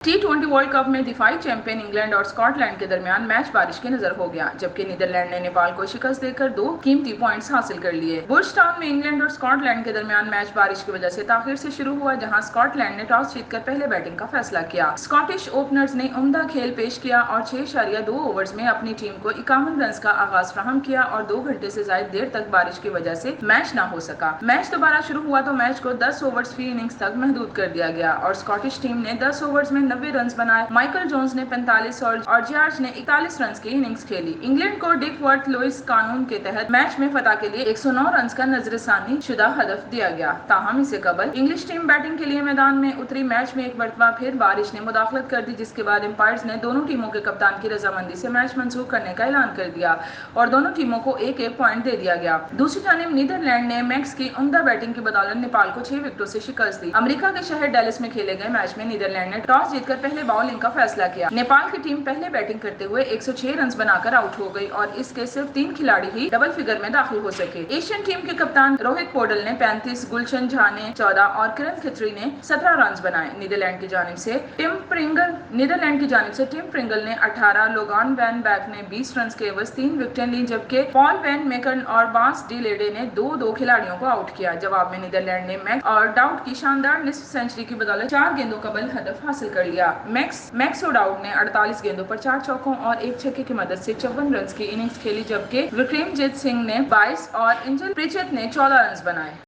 T20 world cup में दिफाई champion England और Scotland के दरमियान मैच बारिश की नजर हो गया, जबकि नीदरलैंड ने नेपाल को शिकस्त देकर 2 कीमती पॉइंट्स हासिल कर लिए। बुर्ज टाउन में इंग्लैंड और स्कॉटलैंड के दरमियान मैच बारिश की वजह से ताखिर से शुरू हुआ, जहां स्कॉटलैंड ने टॉस जीतकर पहले बैटिंग का फैसला किया। स्कॉटिश ओपनर्स ने उम्दा खेल पेश किया और 6.2 ओवर्स में अपनी टीम को 51 रन का आगाज फ्राहम किया और 2 घंटे से ज्यादा देर तक बारिश की वजह से मैच न हो सका। मैच दोबारा शुरू हुआ तो मैच को 10 ओवर्स फी इनिंग्स तक महदूद कर दिया गया और स्कॉटिश टीम ने 10 ओवर्स में 90 रन बनाए। माइकल जोन्स ने 45 और जॉर्ज ने 41 रन की इनिंग्स खेली। इंग्लैंड को डिक वर्थ लुइस कानून के तहत मैच में फतह के लिए 109 रन का नजरसानी शुदा हदफ दिया गया। ताहम इससे कबल इंग्लिश टीम बैटिंग के लिए मैदान में उतरी। मैच में एक मरतबा फिर बारिश ने मुदाखलत कर दी, जिसके बाद एम्पायर्स ने दोनों टीमों के कप्तान की रजामंदी से मैच मंसूख करने का ऐलान कर दिया और दोनों टीमों को एक एक पॉइंट दे दिया गया। दूसरी जानिब नीदरलैंड ने मैक्स की उम्दा बैटिंग की बदौलत नेपाल को 6 विकेटों से शिकस्त दी। अमेरिका के शहर डेलस में खेले गए मैच में नीदरलैंड ने टॉस जीतकर पहले बॉलिंग का फैसला किया। नेपाल की टीम पहले बैटिंग करते हुए 106 रन बनाकर आउट हो गई और इसके सिर्फ 3 खिलाड़ी ही डबल फिगर में दाखिल हो सके। एशियन टीम के कप्तान रोहित पोडल ने 35, गुलशन झा ने 14 और किरण खत्री ने 17 रन बनाए। नीदरलैंड की जानिब से टिम प्रिंगल ने 18, लोगान वैन बैक ने 20 रन के एवज 3 विकेटें ली, जबकि पॉल वैन मेकन और बांस डी लेडे ने 2 खिलाड़ियों को आउट किया। जवाब में नीदरलैंड ने मैक्स और डाउट की शानदार निस्फ सेंचुरी की बदौलत 4 गेंदों का बल हदफ हासिल कर लिया। मैक्स और डाउट ने 48 गेंदों पर 4 चौकों और 1 छक्के की मदद से 54 रन की इनिंग्स खेली, जबकि विक्रमजीत सिंह ने 22 और एंजल प्रिचेट ने 14 रन बनाए।